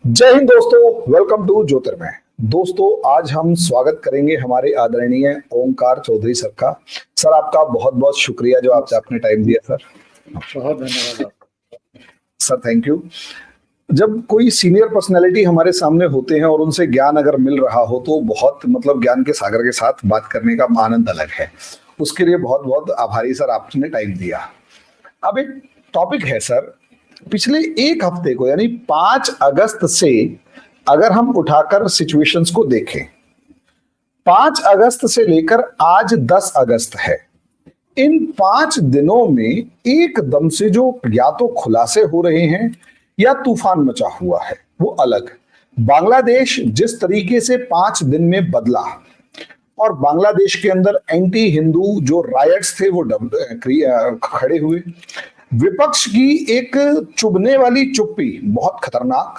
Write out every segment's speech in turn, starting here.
जय हिंद दोस्तों, welcome to ज्योतिर्मय। दोस्तों, आज हम स्वागत करेंगे हमारे आदरणीय ओंकार चौधरी सर का। सर, आपका बहुत बहुत शुक्रिया जो आपने अपने टाइम दिया सर। बहुत धन्यवाद आपका सर। Thank you. जब कोई सीनियर पर्सनैलिटी हमारे सामने होते हैं और उनसे ज्ञान अगर मिल रहा हो तो बहुत ज्ञान के सागर के साथ बात करने का आनंद अलग है। उसके लिए बहुत बहुत आभारी सर, आपने टाइम दिया। अब एक टॉपिक है सर, पिछले एक हफ्ते को यानी 5 अगस्त से अगर हम उठाकर सिचुएशंस को देखें, 5 अगस्त से लेकर आज 10 अगस्त है। इन 5 दिनों में एकदम से जो या तो खुलासे हो रहे हैं या तूफान मचा हुआ है वो अलग। बांग्लादेश जिस तरीके से 5 दिन में बदला और बांग्लादेश के अंदर एंटी हिंदू जो रायट्स थे वो खड़े हुए। विपक्ष की एक चुभने वाली चुप्पी बहुत खतरनाक।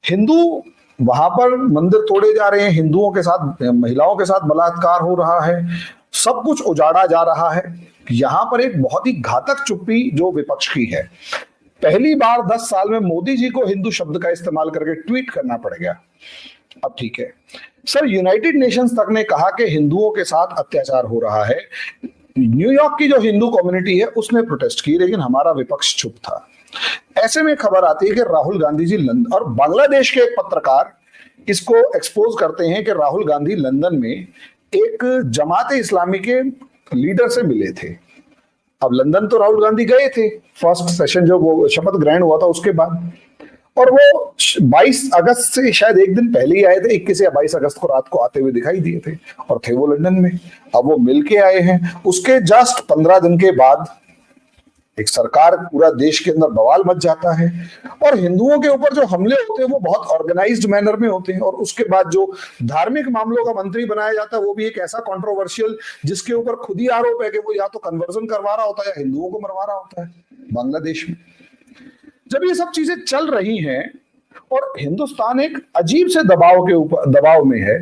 हिंदू वहां पर मंदिर तोड़े जा रहे हैं, हिंदुओं के साथ महिलाओं के साथ बलात्कार हो रहा है, सब कुछ उजाड़ा जा रहा है। यहां पर एक बहुत ही घातक चुप्पी जो विपक्ष की है। पहली बार 10 साल में मोदी जी को हिंदू शब्द का इस्तेमाल करके ट्वीट करना पड़ गया। अब ठीक है सर, यूनाइटेड नेशंस तक ने कहा कि हिंदुओं के साथ अत्याचार हो रहा है। न्यूयॉर्क की जो हिंदू कम्युनिटी है उसने प्रोटेस्ट की, लेकिन हमारा विपक्ष चुप था। ऐसे में खबर आती है कि राहुल गांधी जी लंदन, और बांग्लादेश के एक पत्रकार इसको एक्सपोज करते हैं कि राहुल गांधी लंदन में एक जमात इस्लामी के लीडर से मिले थे। अब लंदन तो राहुल गांधी गए थे, फर्स्ट सेशन जो वो शपथ ग्रहण हुआ था उसके बाद, और वो 22 अगस्त से शायद एक दिन पहले ही आए थे। 21 या 22 अगस्त को रात को आते हुए दिखाई दिए थे और थे वो लंदन में। अब वो मिलके आए हैं, उसके जस्ट 15 दिन के बाद एक सरकार, पूरा देश के अंदर बवाल मच जाता है और हिंदुओं के ऊपर जो हमले होते हैं वो बहुत ऑर्गेनाइज्ड मैनर में होते हैं। और उसके बाद जो धार्मिक मामलों का मंत्री बनाया जाता है वो भी एक ऐसा कंट्रोवर्शियल, जिसके ऊपर खुद ही आरोप है कि वो या तो कन्वर्जन करवा रहा होता है या हिंदुओं को मरवा रहा होता है बांग्लादेश में। जब ये सब चीजें चल रही हैं और हिंदुस्तान एक अजीब से दबाव में है,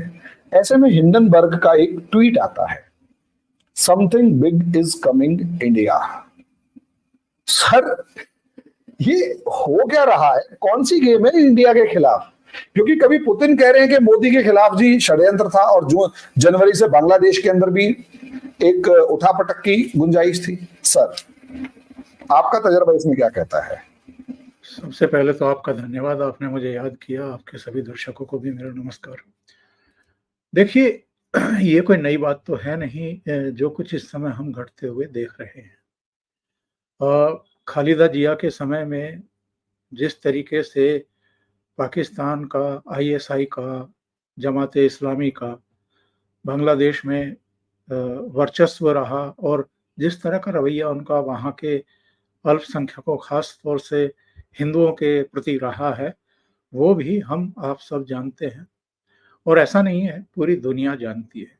ऐसे में हिंडनबर्ग का एक ट्वीट आता है, something big is coming India. Sir, ये हो क्या रहा है? कौन सी गेम है इंडिया के खिलाफ? क्योंकि कभी पुतिन कह रहे हैं कि मोदी के खिलाफ जी षड्यंत्र था, और जो जनवरी से बांग्लादेश के अंदर भी एक उठापटक की गुंजाइश थी। सर, आपका तजर्बा इसमें क्या कहता है? सबसे पहले तो आपका धन्यवाद, आपने मुझे याद किया। आपके सभी दर्शकों को भी मेरा नमस्कार। देखिए, ये कोई नई बात तो है नहीं जो कुछ इस समय हम घटते हुए देख रहे हैं। खालिदा जिया के समय में जिस तरीके से पाकिस्तान का, आईएसआई का, जमात इस्लामी का बांग्लादेश में वर्चस्व रहा और जिस तरह का रवैया उनका वहाँ के अल्पसंख्यकों, खास तौर से हिंदुओं के प्रति रहा है, वो भी हम आप सब जानते हैं। और ऐसा नहीं है, पूरी दुनिया जानती है।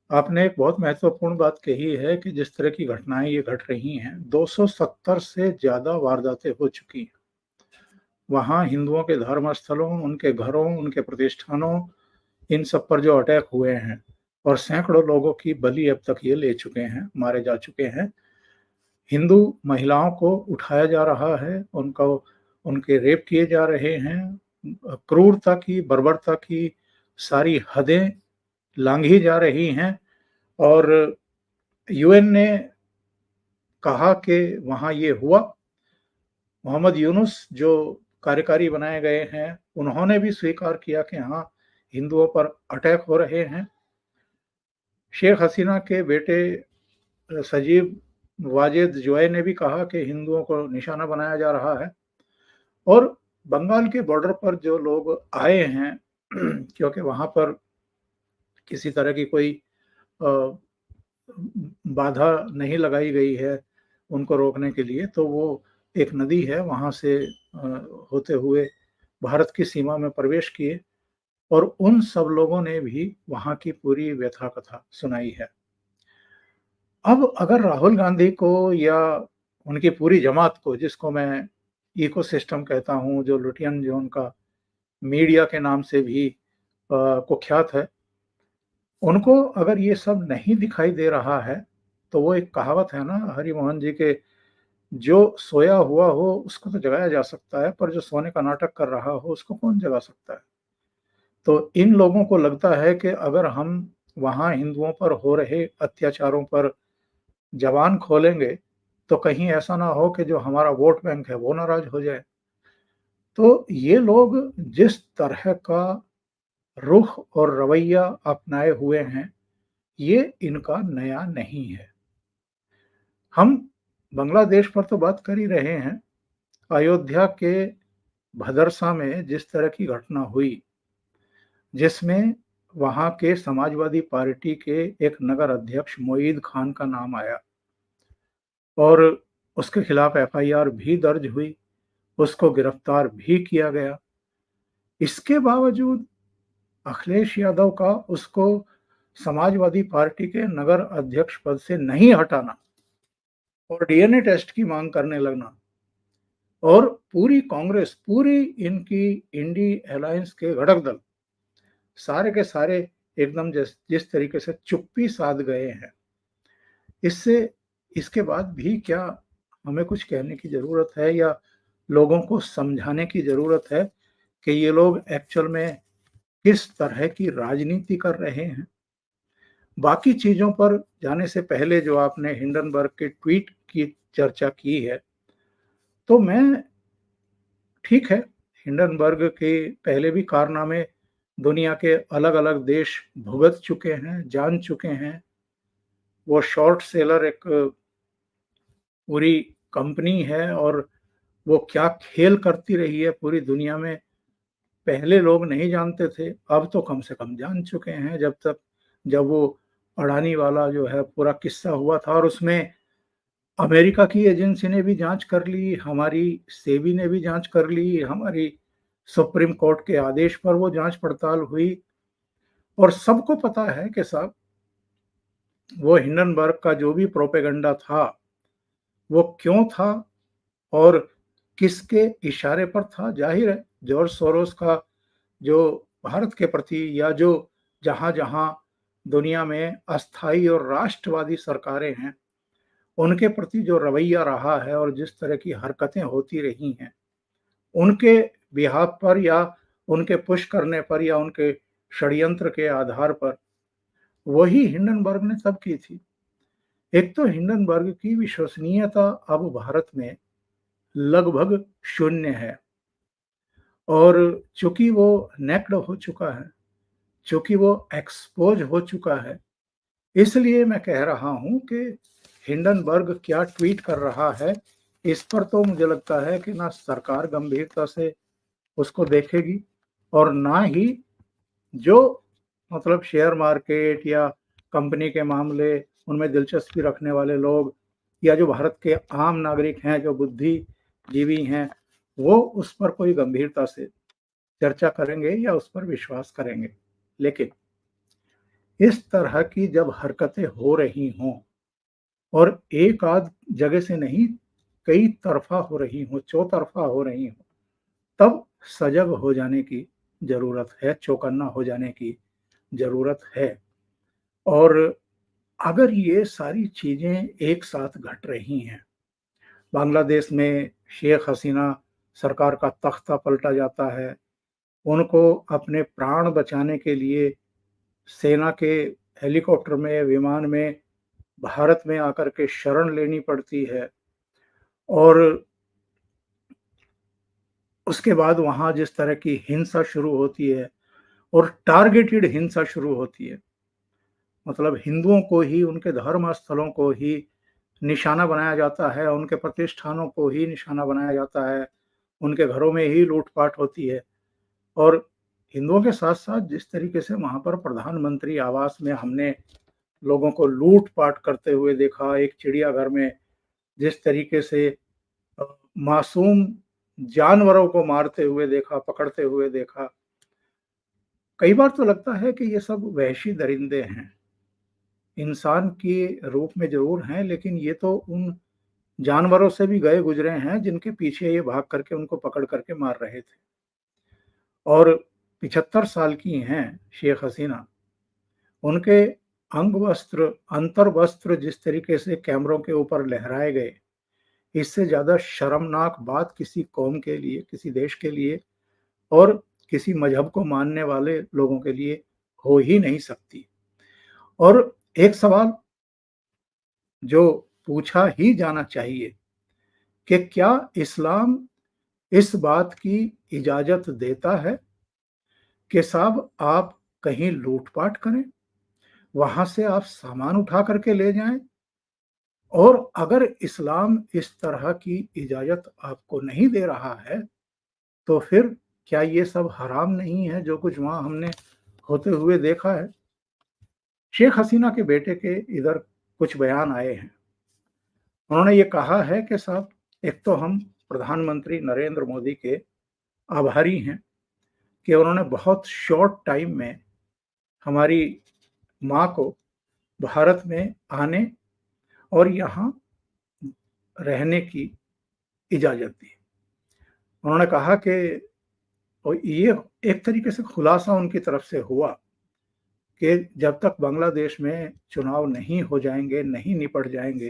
आपने एक बहुत महत्वपूर्ण बात कही है कि जिस तरह की घटनाएं ये घट रही हैं, 270 से ज़्यादा वारदातें हो चुकी हैं। वहाँ हिंदुओं के धर्म स्थलों, उनके घरों, उनके प्रतिष्ठानों, इन सब पर जो अटैक हुए हैं, और सैकड़ों लोगों की बलि अब तक ये ले चुके हैं, मारे जा चुके हैं। हिंदू महिलाओं को उठाया जा रहा है, उनके रेप किए जा रहे हैं, क्रूरता की, बर्बरता की सारी हदें लांघी जा रही हैं। और यूएन ने कहा कि वहाँ ये हुआ। मोहम्मद यूनुस जो कार्यकारी बनाए गए हैं, उन्होंने भी स्वीकार किया कि हाँ, हिंदुओं पर अटैक हो रहे हैं। शेख हसीना के बेटे सजीब वाजिद जोए ने भी कहा कि हिंदुओं को निशाना बनाया जा रहा है। और बंगाल के बॉर्डर पर जो लोग आए हैं क्योंकि वहाँ पर किसी तरह की कोई बाधा नहीं लगाई गई है उनको रोकने के लिए, तो वो एक नदी है, वहाँ से होते हुए भारत की सीमा में प्रवेश किए और उन सब लोगों ने भी वहाँ की पूरी व्यथा कथा सुनाई है। अब अगर राहुल गांधी को या उनकी पूरी जमात को, जिसको मैं इकोसिस्टम कहता हूँ, जो लुटियन जोन का मीडिया के नाम से भी कुख्यात है, उनको अगर ये सब नहीं दिखाई दे रहा है, तो वो एक कहावत है ना हरि मोहन जी के जो सोया हुआ हो उसको तो जगाया जा सकता है, पर जो सोने का नाटक कर रहा हो उसको कौन जगा सकता है? तो इन लोगों को लगता है कि अगर हम वहाँ हिंदुओं पर हो रहे अत्याचारों पर ज़बान खोलेंगे, तो कहीं ऐसा ना हो कि जो हमारा वोट बैंक है वो नाराज़ हो जाए। तो ये लोग जिस तरह का रुख और रवैया अपनाए हुए हैं, ये इनका नया नहीं है। हम बांग्लादेश पर तो बात कर ही रहे हैं। अयोध्या के भदरसा में जिस तरह की घटना हुई, जिसमें वहाँ के समाजवादी पार्टी के एक नगर अध्यक्ष मोईद खान का नाम आया और उसके खिलाफ एफआईआर भी दर्ज हुई, उसको गिरफ्तार भी किया गया। इसके बावजूद अखिलेश यादव का उसको समाजवादी पार्टी के नगर अध्यक्ष पद से नहीं हटाना और डीएनए टेस्ट की मांग करने लगना और पूरी कांग्रेस, पूरी इनकी इंडी अलायंस के घटक दल सारे के सारे एकदम जिस तरीके से चुप्पी साध गए हैं, इससे इसके बाद भी क्या हमें कुछ कहने की ज़रूरत है या लोगों को समझाने की ज़रूरत है कि ये लोग एक्चुअल में किस तरह की राजनीति कर रहे हैं? बाकी चीज़ों पर जाने से पहले जो आपने हिंडनबर्ग के ट्वीट की चर्चा की है, तो मैं ठीक है, हिंडनबर्ग के पहले भी कारनामे दुनिया के अलग-अलग देश भुगत चुके हैं, जान चुके हैं। वो शॉर्ट सेलर एक पूरी कंपनी है और वो क्या खेल करती रही है पूरी दुनिया में, पहले लोग नहीं जानते थे, अब तो कम से कम जान चुके हैं। जब वो अडानी वाला जो है पूरा किस्सा हुआ था और उसमें अमेरिका की एजेंसी ने भी जाँच कर ली, हमारी सेबी ने भी जाँच कर ली, हमारी सुप्रीम कोर्ट के आदेश पर वो जाँच पड़ताल हुई और सबको पता है कि साहब वो हिंडनबर्ग का जो भी प्रोपेगेंडा था, वो क्यों था और किसके इशारे पर था। ज़ाहिर है जॉर्ज सोरोस का जो भारत के प्रति या जो जहाँ-जहाँ दुनिया में अस्थायी और राष्ट्रवादी सरकारें हैं, उनके प्रति जो रवैया रहा है और जिस तरह की हरकतें होती रही हैं, उनके बिहाफ़ पर या उनके पुश करने पर या उनके षड्यंत्र के आधार पर वही हिंडनबर्ग ने तब की थी। एक तो हिंडनबर्ग की विश्वसनीयता अब भारत में लगभग शून्य है और चूँकि वो नेक्ड हो चुका है, चूँकि वो एक्सपोज़ हो चुका है, इसलिए मैं कह रहा हूँ कि हिंडनबर्ग क्या ट्वीट कर रहा है, इस पर तो मुझे लगता है कि ना सरकार गंभीरता से उसको देखेगी और ना ही जो मतलब शेयर मार्केट या कंपनी के मामले, उनमें दिलचस्पी रखने वाले लोग या जो भारत के आम नागरिक हैं, जो बुद्धिजीवी हैं, वो उस पर कोई गंभीरता से चर्चा करेंगे या उस पर विश्वास करेंगे। लेकिन इस तरह की जब हरकतें हो रही हों और एक आध जगह से नहीं, कई तरफ़ा हो रही हों, चौतरफ़ा हो रही हों, तब सजग हो जाने की ज़रूरत है, चौकन्ना हो जाने की ज़रूरत है। और अगर ये सारी चीज़ें एक साथ घट रही हैं, बांग्लादेश में शेख हसीना सरकार का तख्ता पलटा जाता है, उनको अपने प्राण बचाने के लिए सेना के हेलीकॉप्टर में, विमान में भारत में आकर के शरण लेनी पड़ती है और उसके बाद वहाँ जिस तरह की हिंसा शुरू होती है और टारगेटेड हिंसा शुरू होती है, मतलब हिंदुओं को ही, उनके धर्म स्थलों को ही निशाना बनाया जाता है, उनके प्रतिष्ठानों को ही निशाना बनाया जाता है, उनके घरों में ही लूट-पाट होती है और हिंदुओं के साथ-साथ जिस तरीके से वहाँ पर प्रधानमंत्री आवास में हमने लोगों को लूट-पाट करते हुए देखा, एक चिड़ियाघर में जिस तरीके से अ, मासूम जानवरों को मारते हुए देखा, पकड़ते हुए देखा। कई बार तो लगता है कि ये सब वहशी दरिंदे हैं। इंसान के रूप में ज़रूर हैं, लेकिन ये तो उन जानवरों से भी गए गुज़रे हैं, जिनके पीछे ये भाग करके उनको पकड़ करके मार रहे थे। और 75 साल की हैं शेख हसीना। उनके अंग वस्त्र, अंतर वस्त्र जिस तरीके से कैमरों के ऊपर लहराए गए, इससे ज्यादा शर्मनाक बात किसी कौम के लिए, किसी देश के लिए और किसी मजहब को मानने वाले लोगों के लिए हो ही नहीं सकती। और एक सवाल जो पूछा ही जाना चाहिए कि क्या इस्लाम इस बात की इजाजत देता है कि साहब आप कहीं लूटपाट करें, वहां से आप सामान उठा करके ले जाएं? और अगर इस्लाम इस तरह की इजाजत आपको नहीं दे रहा है, तो फिर क्या ये सब हराम नहीं है जो कुछ वहां हमने होते हुए देखा है? शेख हसीना के बेटे के इधर कुछ बयान आए हैं। उन्होंने ये कहा है कि साहब, एक तो हम प्रधानमंत्री नरेंद्र मोदी के आभारी हैं कि उन्होंने बहुत शॉर्ट टाइम में हमारी माँ को भारत में आने और यहाँ रहने की इजाजत दी। उन्होंने कहा कि और ये एक तरीके से खुलासा उनकी तरफ से हुआ कि जब तक बांग्लादेश में चुनाव नहीं हो जाएंगे, नहीं निपट जाएंगे,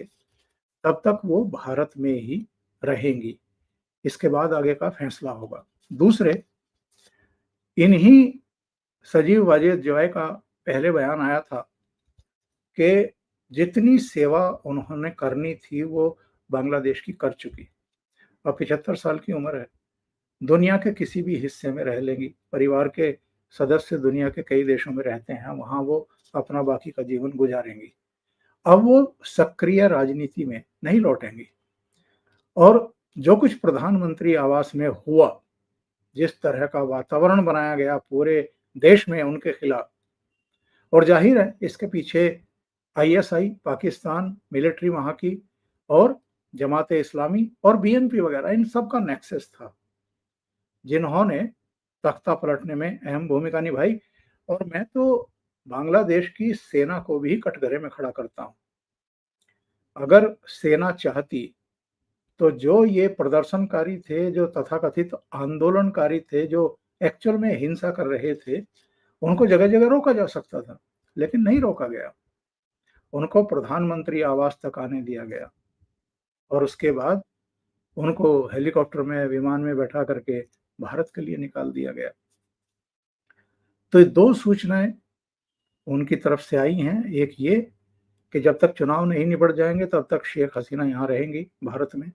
तब तक वो भारत में ही रहेंगी। इसके बाद आगे का फैसला होगा। दूसरे, इन्हीं सजीव वाजेद जॉय का पहले बयान आया था कि जितनी सेवा उन्होंने करनी थी वो बांग्लादेश की कर चुकी। अब 75 साल की उम्र है, दुनिया के किसी भी हिस्से में रह लेंगी, परिवार के सदस्य दुनिया के कई देशों में रहते हैं, वहां वो अपना बाकी का जीवन गुजारेंगी। अब वो सक्रिय राजनीति में नहीं लौटेंगी। और जो कुछ प्रधानमंत्री आवास में हुआ, जिस तरह का वातावरण बनाया गया पूरे देश में उनके खिलाफ, और जाहिर है इसके पीछे आईएसआई पाकिस्तान, मिलिट्री वहां की, और जमात इस्लामी और बीएनपी वगैरह, इन सब का नेक्सस था जिन्होंने तख्ता पलटने में अहम भूमिका निभाई। और मैं तो बांग्लादेश की सेना को भी कटघरे में खड़ा करता हूं। अगर सेना चाहती तो जो ये प्रदर्शनकारी थे, जो तथाकथित आंदोलनकारी थे, जो एक्चुअल में हिंसा कर रहे थे, उनको जगह जगह रोका जा सकता था, लेकिन नहीं रोका गया। उनको प्रधानमंत्री आवास तक आने दिया गया और उसके बाद उनको हेलीकॉप्टर में, विमान में बैठा करके भारत के लिए निकाल दिया गया। तो ये दो सूचनाएं उनकी तरफ से आई हैं। एक ये कि जब तक चुनाव नहीं निपट जाएंगे तब तक शेख हसीना यहाँ रहेंगी भारत में।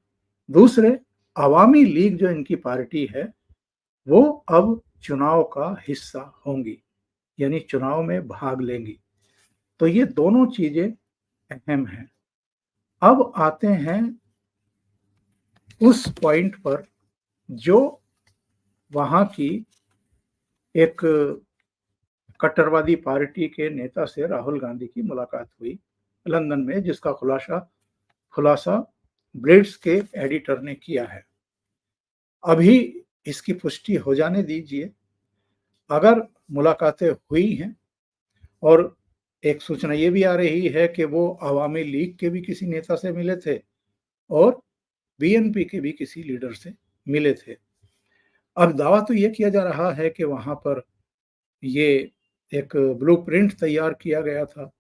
दूसरे, अवामी लीग जो इनकी पार्टी है वो अब चुनाव का हिस्सा होंगी, यानी चुनाव में भाग लेंगी। तो ये दोनों चीजें अहम हैं। अब आते हैं उस पॉइंट पर जो वहां की एक कट्टरवादी पार्टी के नेता से राहुल गांधी की मुलाकात हुई लंदन में, जिसका खुलासा ब्लेड्स के एडिटर ने किया है। अभी इसकी पुष्टि हो जाने दीजिए। अगर मुलाकातें हुई हैं, और एक सूचना ये भी आ रही है कि वो अवामी लीग के भी किसी नेता से मिले थे और बीएनपी के भी किसी लीडर से मिले थे। अब दावा तो ये किया जा रहा है कि वहां पर ये एक ब्लूप्रिंट तैयार किया गया था।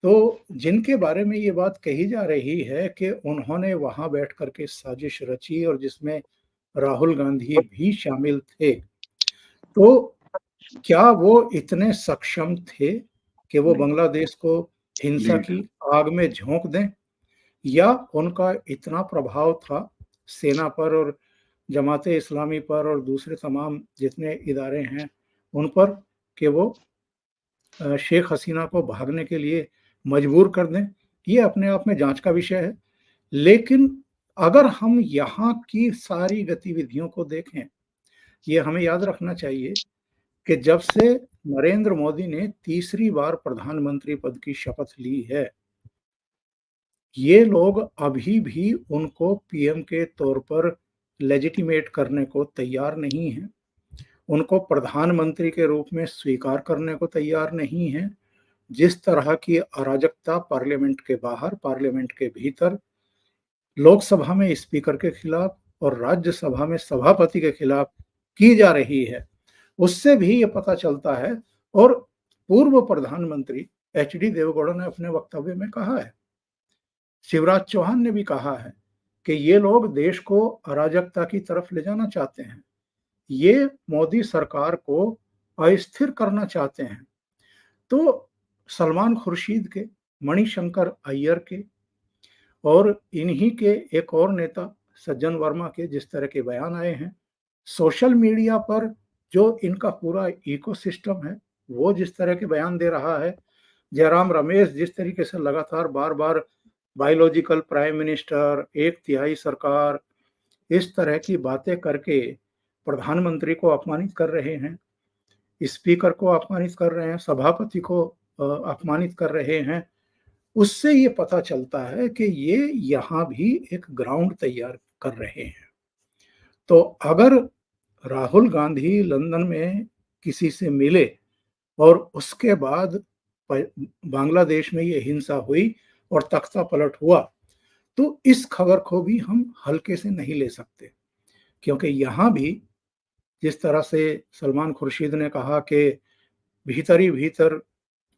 तो जिनके बारे में ये बात कही जा रही है कि उन्होंने वहां बैठ करके साजिश रची और जिसमें राहुल गांधी भी शामिल थे, तो क्या वो इतने सक्षम थे कि वो बांग्लादेश को हिंसा की आग में झोंक दें, या उनका इतना प्रभाव था सेना पर और जमाते इस्लामी पर और दूसरे तमाम जितने इदारे हैं उन पर कि वो शेख हसीना को भागने के लिए मजबूर कर दें? ये अपने आप में जांच का विषय है। लेकिन अगर हम यहाँ की सारी गतिविधियों को देखें, ये हमें याद रखना चाहिए कि जब से नरेंद्र मोदी ने तीसरी बार प्रधानमंत्री पद की शपथ ली है, ये लोग अभी भी उनको पीएम के तौर पर लेजिटिमेट करने को तैयार नहीं हैं, उनको प्रधानमंत्री के रूप में स्वीकार करने को तैयार नहीं हैं। जिस तरह की अराजकता पार्लियामेंट के बाहर, पार्लियामेंट के भीतर, लोकसभा में स्पीकर के खिलाफ और राज्यसभा में सभापति के खिलाफ की जा रही है, उससे भी ये पता चलता है। और पूर्व प्रधानमंत्री एचडी देवेगौड़ा ने अपने वक्तव्य में कहा है, शिवराज चौहान ने भी कहा है कि ये लोग देश को अराजकता की तरफ ले जाना चाहते हैं, ये मोदी सरकार को अस्थिर करना चाहते हैं। तो सलमान खुर्शीद के, मणिशंकर अय्यर के और इन्हीं के एक और नेता सज्जन वर्मा के जिस तरह के बयान आए हैं, सोशल मीडिया पर जो इनका पूरा इकोसिस्टम है, वो जिस तरह के बयान दे रहा है, जयराम रमेश जिस तरीके से लगातार बार-बार बायोलॉजिकल प्राइम मिनिस्टर, एक तिहाई सरकार, इस तरह की बातें करके प्रधानमंत्री को अपमानित कर रहे हैं, स्पीकर को अपमानित कर रहे हैं, सभापति को अपमानित कर रहे हैं, उससे ये पता चलता है कि ये यहाँ भी एक ग्राउंड तैयार कर रहे हैं। तो अगर राहुल गांधी लंदन में किसी से मिले और उसके बाद बांग्लादेश में ये हिंसा हुई और तख्ता पलट हुआ, तो इस खबर को भी हम हल्के से नहीं ले सकते, क्योंकि यहाँ भी जिस तरह से सलमान खुर्शीद ने कहा कि भीतर ही भीतर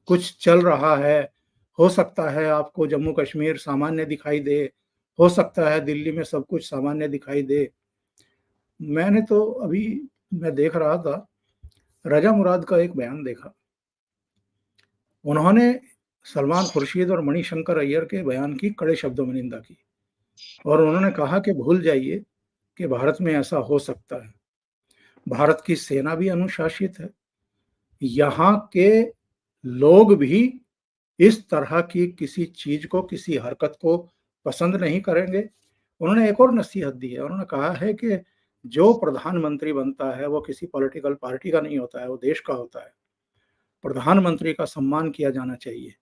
कुछ चल रहा है, हो सकता है आपको जम्मू कश्मीर सामान्य दिखाई दे, हो सकता है दिल्ली में सब कुछ सामान्य दिखाई दे। मैंने तो अभी मैं देख रहा था, रजा मुराद का एक बयान देखा। उन्होंने सलमान खुर्शीद और मणिशंकर अय्यर के बयान की कड़े शब्दों में निंदा की और उन्होंने कहा कि भूल जाइए कि भारत में ऐसा हो सकता है। भारत की सेना भी अनुशासित है, यहाँ के लोग भी इस तरह की किसी चीज को, किसी हरकत को पसंद नहीं करेंगे। उन्होंने एक और नसीहत दी है, उन्होंने कहा है कि जो प्रधानमंत्री बनता है वो किसी पॉलिटिकल पार्टी का नहीं होता है, वो देश का होता है। प्रधानमंत्री का सम्मान किया जाना चाहिए।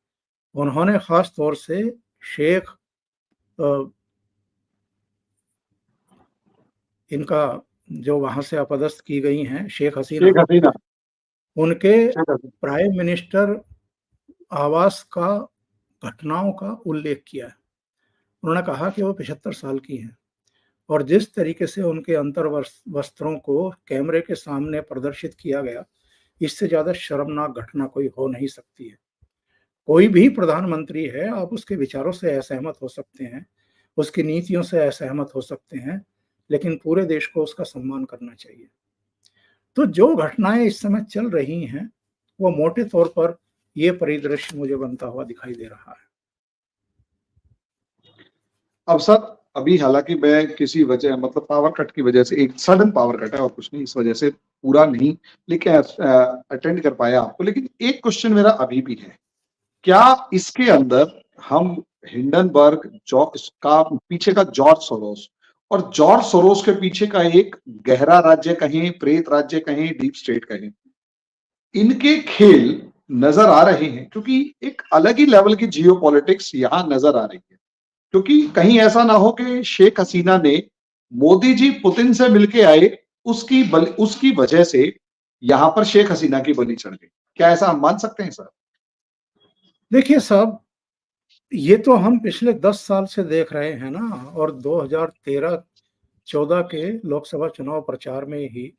उन्होंने खास तौर से शेख इनका जो वहां से अपदस्थ की गई हैं शेख हसीना, उनके प्राइम मिनिस्टर आवास का घटनाओं का उल्लेख किया है। उन्होंने कहा कि वो 75 साल की हैं और जिस तरीके से उनके अंतर वस्त्रों को कैमरे के सामने प्रदर्शित किया गया, इससे ज्यादा शर्मनाक घटना कोई हो नहीं सकती है। कोई भी प्रधानमंत्री है, आप उसके विचारों से असहमत हो सकते हैं, उसकी नीतियों से असहमत हो सकते हैं, लेकिन पूरे देश को उसका सम्मान करना चाहिए। तो जो घटनाएं इस समय चल रही हैं, वो मोटे तौर पर ये परिदृश्य मुझे बनता हुआ दिखाई दे रहा है। अब सर, अभी हालांकि मैं किसी वजह मतलब पावर कट की वजह से, एक सडन पावर कट है और कुछ नहीं, इस वजह से पूरा नहीं लेकिन अटेंड कर पाया आपको। लेकिन एक क्वेश्चन मेरा अभी भी है, क्या इसके अंदर हम हिंडनबर्ग का पीछे का जॉर्ज सोरोस और जॉर्ज सोरोस के पीछे का एक गहरा राज्य कहें, प्रेत राज्य कहें, डीप स्टेट कहें, इनके खेल नजर आ रहे हैं? क्योंकि एक अलग ही लेवल की जियोपॉलिटिक्स यहां नजर आ रही है। क्योंकि कहीं ऐसा ना हो कि शेख हसीना ने मोदी जी पुतिन से मिलके आए, उसकी वजह से यहां पर शेख हसीना की बलि चढ़ गई। क्या ऐसा हम मान सकते हैं सर? देखिए साहब, ये तो हम पिछले 10 साल से देख रहे हैं ना, और 2013-14 के लोकसभा चुनाव प्रचार में ही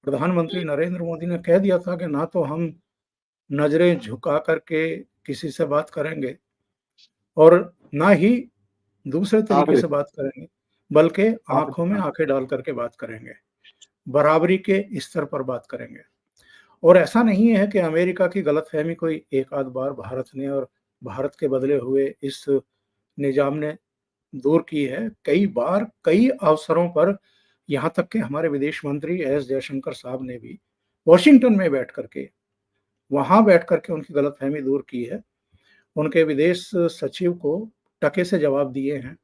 प्रधानमंत्री नरेंद्र मोदी ने कह दिया था कि ना तो हम नजरें झुका करके किसी से बात करेंगे और ना ही दूसरे तरीके से बात करेंगे, बल्कि आंखों में आंखें डाल करके बात करेंगे, बराबरी के स्तर पर बात करेंगे। और ऐसा नहीं है कि अमेरिका की गलतफहमी कोई एक आध बार भारत ने और भारत के बदले हुए इस निजाम ने दूर की है। कई बार, कई अवसरों पर, यहाँ तक कि हमारे विदेश मंत्री एस जयशंकर साहब ने भी वॉशिंगटन में बैठ करके, वहां बैठ करके उनकी गलतफहमी दूर की है। उनके विदेश सचिव को टके से जवाब दिए हैं।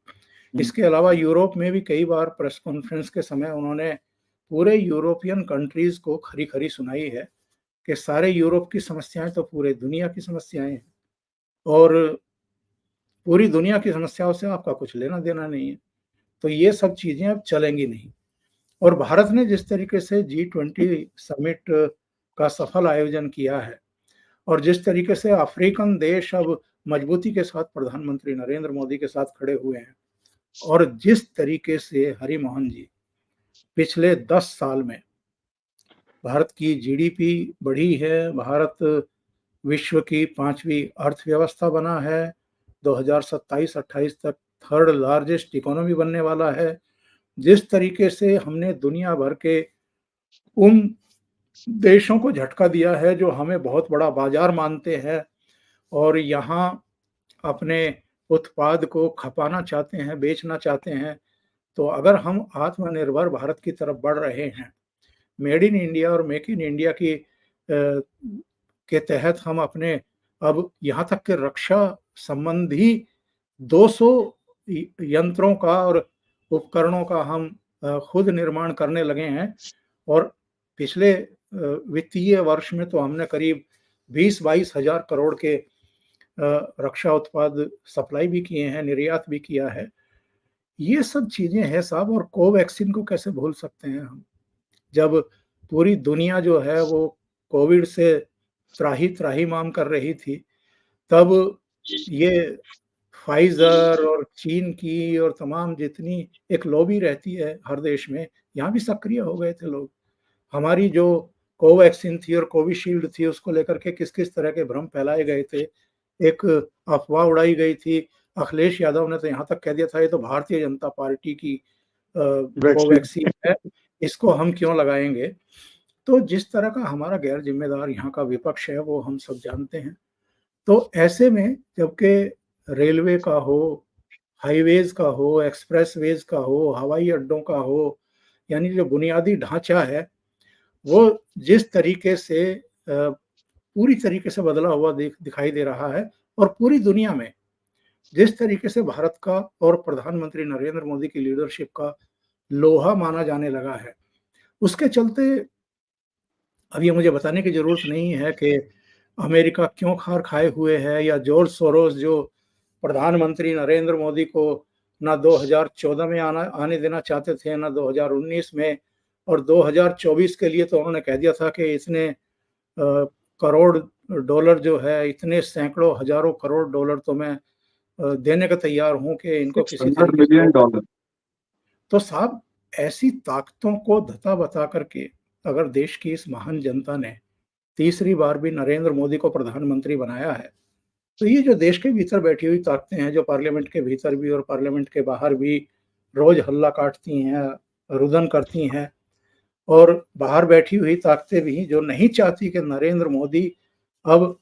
इसके अलावा यूरोप में भी कई बार प्रेस कॉन्फ्रेंस के समय उन्होंने पूरे यूरोपियन कंट्रीज को खरी खरी सुनाई है कि सारे यूरोप की समस्याएं तो पूरे दुनिया की समस्याएं हैं और पूरी दुनिया की समस्याओं से आपका कुछ लेना देना नहीं है। तो ये सब चीजें अब चलेंगी नहीं। और भारत ने जिस तरीके से G20 समिट का सफल आयोजन किया है और जिस तरीके से अफ्रीकन देश अब मजबूती के साथ प्रधानमंत्री नरेंद्र मोदी के साथ खड़े हुए हैं, और जिस तरीके से हरि मोहन जी पिछले 10 साल में भारत की GDP बढ़ी है, भारत विश्व की 5वीं अर्थव्यवस्था बना है, 2027-28 तक थर्ड लार्जेस्ट इकोनॉमी बनने वाला है। जिस तरीके से हमने दुनिया भर के उन देशों को झटका दिया है जो हमें बहुत बड़ा बाजार मानते हैं और यहाँ अपने उत्पाद को खपाना चाहते हैं, बेचना चाहते हैं, तो अगर हम आत्मनिर्भर भारत की तरफ बढ़ रहे हैं, मेड इन इंडिया और मेक इन इंडिया की के तहत हम अपने अब यहाँ तक कि रक्षा संबंधी 200 यंत्रों का और उपकरणों का हम खुद निर्माण करने लगे हैं और पिछले वित्तीय वर्ष में तो हमने करीब 20-22 हजार करोड़ के रक्षा उत्पाद सप्लाई भी किए हैं, निर्यात भी किया है। ये सब चीजें हैं साहब। और कोवैक्सीन को कैसे भूल सकते हैं हम, जब पूरी दुनिया जो है वो कोविड से त्राही त्राही माम कर रही थी, तब ये फाइजर और चीन की और तमाम जितनी एक लॉबी रहती है हर देश में, यहाँ भी सक्रिय हो गए थे लोग। हमारी जो कोवैक्सीन थी और कोविशील्ड थी उसको लेकर के किस किस तरह के भ्रम फैलाए गए थे, एक अफवाह उड़ाई गई थी। अखिलेश यादव ने तो यहाँ तक कह दिया था ये तो भारतीय जनता पार्टी की कोवैक्सीन है, इसको हम क्यों लगाएंगे। तो जिस तरह का हमारा गैर जिम्मेदार यहाँ का विपक्ष है वो हम सब जानते हैं। तो ऐसे में जबकि रेलवे का हो, हाईवेज का हो, एक्सप्रेसवेज का हो, हवाई अड्डों का हो, यानी जो बुनियादी ढांचा है वो जिस तरीके से पूरी तरीके से बदला हुआ दिखाई दे रहा है और पूरी दुनिया में जिस तरीके से भारत का और प्रधानमंत्री नरेंद्र मोदी की लीडरशिप का लोहा माना जाने लगा है, उसके चलते अब ये मुझे बताने की जरूरत नहीं है कि अमेरिका क्यों खार खाए हुए है या जॉर्ज सोरोस जो प्रधानमंत्री नरेंद्र मोदी को ना 2014 में आने देना चाहते थे ना 2019 में, और 2024 के लिए तो उन्होंने कह दिया था कि इतने करोड़ डॉलर जो है, इतने सैकड़ों हजारों करोड़ डॉलर तो मैं देने का तैयार हूं कि इनको किसी $100 बिलियन। तो साहब ऐसी ताकतों को धता बता करके अगर देश की इस महान जनता ने तीसरी बार भी नरेंद्र मोदी को प्रधानमंत्री बनाया है, तो ये जो देश के भीतर बैठी हुई ताकतें हैं जो पार्लियामेंट के भीतर भी और पार्लियामेंट के बाहर भी रोज हल्ला काटती हैं, रुदन करती हैं, और बाहर बैठी हुई ताकतें भी जो नहीं चाहती कि नरेंद्र मोदी अब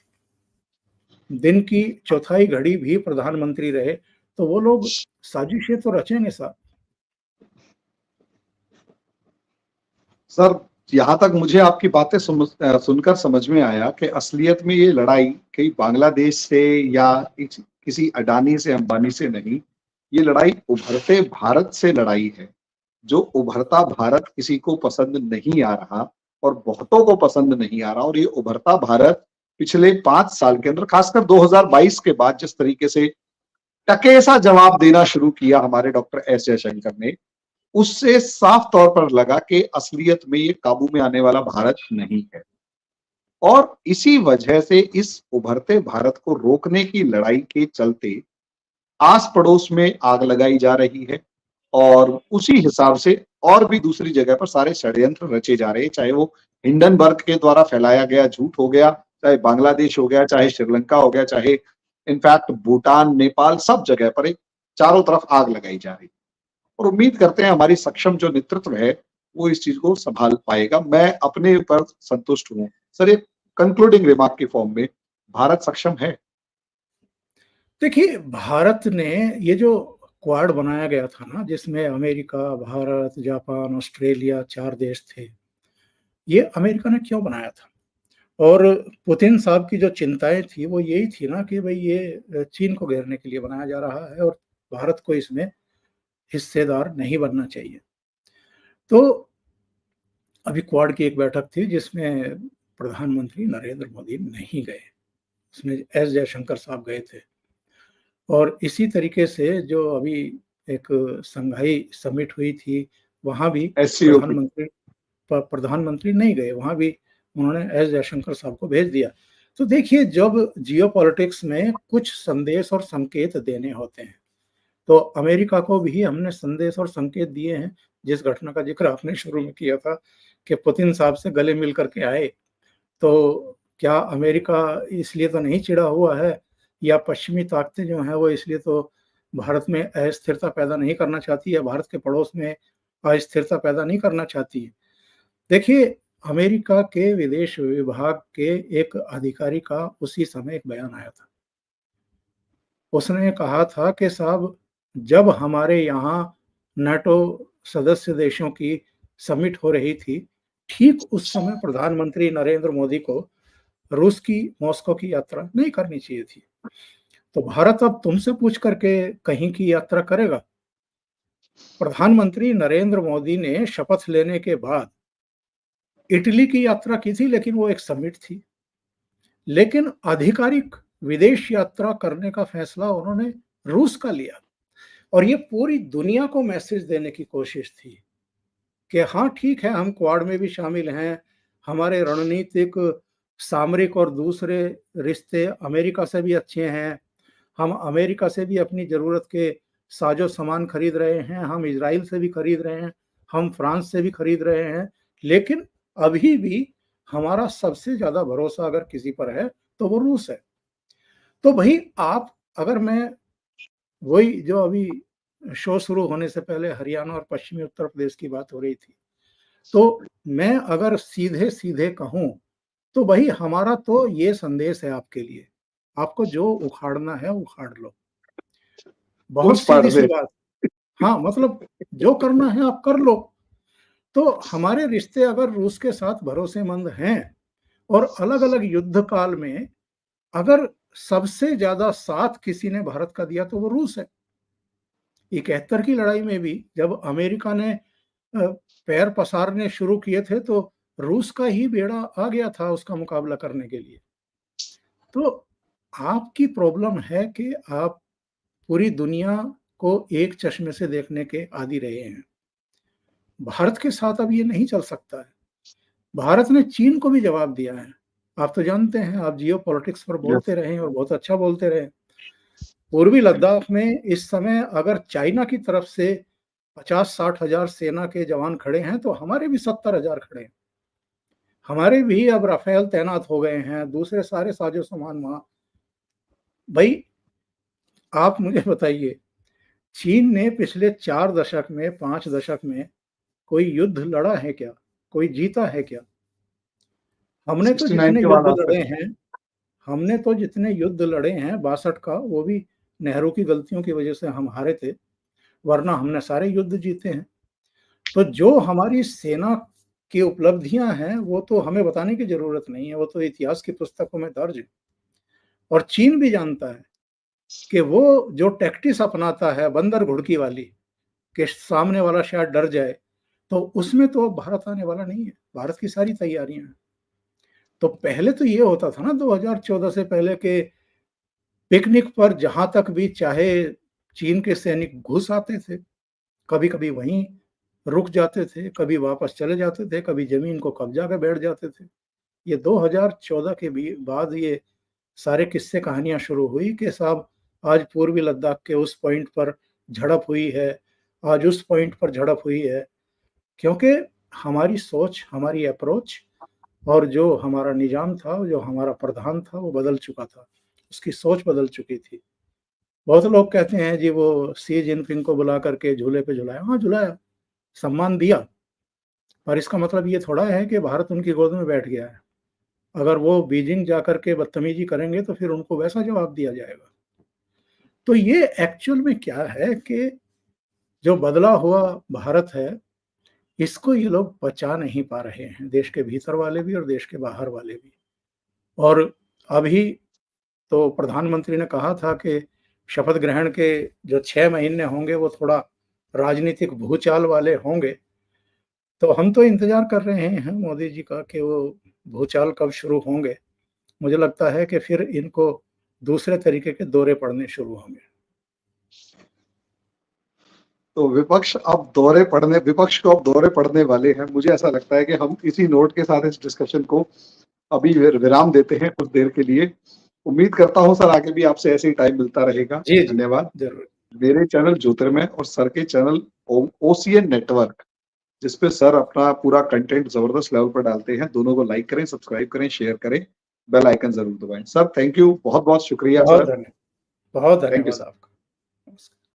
दिन की चौथाई घड़ी भी प्रधानमंत्री रहे, तो वो लोग साजिशें तो रचेंगे साहब। सर, यहाँ तक मुझे आपकी बातें सुनकर समझ में आया कि असलियत में ये लड़ाई कहीं बांग्लादेश से या किसी अडानी से अंबानी से नहीं, ये लड़ाई उभरते भारत से लड़ाई है। जो उभरता भारत किसी को पसंद नहीं आ रहा और बहुतों को पसंद नहीं आ रहा, और ये उभरता भारत पिछले 5 साल के अंदर, खासकर 2022 के बाद जिस तरीके से टके सा जवाब देना शुरू किया हमारे डॉक्टर एस जयशंकर ने, उससे साफ तौर पर लगा कि असलियत में ये काबू में आने वाला भारत नहीं है। और इसी वजह से इस उभरते भारत को रोकने की लड़ाई के चलते आस पड़ोस में आग लगाई जा रही है और उसी हिसाब से और भी दूसरी जगह पर सारे षड्यंत्र रचे जा रहे हैं, चाहे वो हिंडनबर्ग के द्वारा फैलाया गया झूठ हो गया, चाहे बांग्लादेश हो गया, चाहे श्रीलंका हो गया, चाहे इनफैक्ट भूटान, नेपाल, सब जगह पर एक चारों तरफ आग लगाई जा रही है। और उम्मीद करते हैं हमारी सक्षम जो नेतृत्व है वो इस चीज को संभाल पाएगा। मैं अपने ऊपर संतुष्ट हूं। सर, एक कंक्लूडिंग रिमार्क की फॉर्म में, भारत सक्षम है? देखिए, भारत ने ये जो क्वाड बनाया गया था ना, जिसमें अमेरिका, भारत, जापान, ऑस्ट्रेलिया 4 देश थे, ये अमेरिका ने क्यों बनाया था? और पुतिन साहब की जो चिंताएं थी वो यही थी ना कि भाई ये चीन को घेरने के लिए बनाया जा रहा है और भारत को इसमें हिस्सेदार नहीं बनना चाहिए। तो अभी क्वाड की एक बैठक थी जिसमें प्रधानमंत्री नरेंद्र मोदी नहीं गए, उसमें एस जयशंकर साहब गए थे। और इसी तरीके से जो अभी एक संघाई समिट हुई थी, वहां भी प्रधानमंत्री नहीं गए, वहां भी उन्होंने एस जयशंकर साहब को भेज दिया। तो देखिए, जब जियोपॉलिटिक्स में कुछ संदेश और संकेत देने होते हैं, तो अमेरिका को भी हमने संदेश और संकेत दिए हैं। जिस घटना का जिक्र आपने शुरू में किया था कि पुतिन साहब से गले मिल करके आए, तो क्या अमेरिका इसलिए तो नहीं चिढ़ा हुआ है या पश्चिमी ताकतें जो हैं वो इसलिए तो भारत में अस्थिरता पैदा नहीं करना चाहती है, भारत के पड़ोस में अस्थिरता पैदा नहीं करना चाहती है। देखिए, अमेरिका के विदेश विभाग के एक अधिकारी का उसी समय एक बयान आया था। उसने कहा था कि साहब, जब हमारे यहाँ नाटो सदस्य देशों की समिट हो रही थी, ठीक उस समय प्रधानमंत्री नरेंद्र मोदी को रूस की मॉस्को की यात्रा नहीं करनी चाहिए थी। तो भारत अब तुमसे पूछ करके कहीं की यात्रा करेगा? प्रधानमंत्री नरेंद्र मोदी ने शपथ लेने के बाद इटली की यात्रा की थी, लेकिन वो एक समिट थी। लेकिन आधिकारिक विदेश यात्रा करने का फैसला उन्होंने रूस का लिया, और ये पूरी दुनिया को मैसेज देने की कोशिश थी कि हाँ ठीक है, हम क्वाड में भी शामिल हैं, हमारे रणनीतिक, सामरिक और दूसरे रिश्ते अमेरिका से भी अच्छे हैं, हम अमेरिका से भी अपनी ज़रूरत के साजो सामान खरीद रहे हैं, हम इजराइल से भी खरीद रहे हैं, हम फ्रांस से भी खरीद रहे हैं, लेकिन अभी भी हमारा सबसे ज़्यादा भरोसा अगर किसी पर है तो वो रूस है। तो भाई, आप अगर मैं वही जो अभी शो शुरू होने से पहले हरियाणा और पश्चिमी उत्तर प्रदेश की बात हो रही थी, तो मैं अगर सीधे-सीधे कहूँ तो भाई हमारा तो ये संदेश है आपके लिए, आपको जो उखाड़ना है उखाड़ लो। बहुत सीधी-सी बात। हाँ, मतलब जो करना है आप कर लो। तो हमारे रिश्ते अगर रूस के साथ भरोसेमंद हैं, और अलग-अलग युद्ध काल में अगर सबसे ज़्यादा साथ किसी ने भारत का दिया तो वो रूस है। 71 की लड़ाई में भी जब अमेरिका ने पैर पसारने शुरू किए थे तो रूस का ही बेड़ा आ गया था उसका मुकाबला करने के लिए। तो आपकी प्रॉब्लम है कि आप पूरी दुनिया को एक चश्मे से देखने के आदी रहे हैं। भारत के साथ अब ये नहीं चल सकता है। भारत ने चीन को भी जवाब दिया है। आप तो जानते हैं, आप जियोपॉलिटिक्स पर बोलते रहे और बहुत अच्छा बोलते रहे। पूर्वी लद्दाख में इस समय अगर चाइना की तरफ से 50-60 हजार सेना के जवान खड़े हैं तो हमारे भी 70 हजार खड़े हैं। हमारे भी अब राफेल तैनात हो गए हैं, दूसरे सारे साजो सामान वहां। भाई, आप मुझे बताइए, चीन ने पिछले 4 दशक में, 5 दशक में कोई युद्ध लड़ा है क्या? कोई जीता है क्या? हमने तो जितने युद्ध लड़े हैं, हमने तो जितने युद्ध लड़े हैं 62 का, वो भी नेहरू की गलतियों की वजह से हम हारे थे, वरना हमने सारे युद्ध जीते हैं। तो जो हमारी सेना की उपलब्धियां हैं वो तो हमें बताने की जरूरत नहीं है, वो तो इतिहास की पुस्तकों में दर्ज है। और चीन भी जानता है कि वो जो टैक्टिस अपनाता है बंदर घुड़की वाली, कि सामने वाला शायद डर जाए, तो उसमें तो भारत आने वाला नहीं है। भारत की सारी तैयारियां हैं। तो पहले तो ये होता था ना 2014 से पहले के पिकनिक पर जहां तक भी चाहे चीन के सैनिक घुस आते थे, कभी-कभी वहीं रुक जाते थे, कभी वापस चले जाते थे, कभी जमीन को कब्जा कर बैठ जाते थे। ये 2014 के भी बाद ये सारे किस्से कहानियां शुरू हुई कि साहब आज पूर्वी लद्दाख के उस पॉइंट पर झड़प हुई है, आज उस पॉइंट पर झड़प हुई है, क्योंकि हमारी सोच, हमारी अप्रोच और जो हमारा निजाम था, जो हमारा प्रधान था, वो बदल चुका था। उसकी सोच बदल चुकी थी। बहुत लोग कहते हैं जी वो शी जिनपिंग को बुला करके झूले पे झुलाया। हाँ, झुलाया, सम्मान दिया, पर इसका मतलब ये थोड़ा है कि भारत उनकी गोद में बैठ गया है। अगर वो बीजिंग जाकर के बदतमीजी करेंगे तो फिर उनको वैसा जवाब दिया जाएगा। तो ये एक्चुअल में क्या है कि जो बदला हुआ भारत है, इसको ये लोग पचा नहीं पा रहे हैं, देश के भीतर वाले भी और देश के बाहर वाले भी। और अभी तो प्रधानमंत्री ने कहा था कि शपथ ग्रहण के जो 6 महीने होंगे वो थोड़ा राजनीतिक भूचाल वाले होंगे। तो हम तो इंतजार कर रहे हैं मोदी जी का कि वो भूचाल कब शुरू होंगे। मुझे लगता है कि फिर इनको दूसरे तरीके के दौरे पड़ने शुरू होंगे। तो विपक्ष को अब दौरे पड़ने वाले हैं। मुझे ऐसा लगता है कि हम इसी नोट के साथ इस डिस्कशन को अभी विराम देते हैं कुछ देर के लिए। उम्मीद करता हूं सर आगे भी आपसे ऐसे ही टाइम मिलता रहेगा। धन्यवाद। जरूर। मेरे चैनल ज्योतिर्मय और सर के चैनल ओसीएन नेटवर्क, जिसपे सर अपना पूरा कंटेंट जबरदस्त लेवल पर डालते हैं, दोनों को लाइक करें, सब्सक्राइब करें, शेयर करें, बेल आइकन जरूर दबाएं। सर थैंक यू, बहुत बहुत शुक्रिया सर। बहुत धन्यवाद आपका।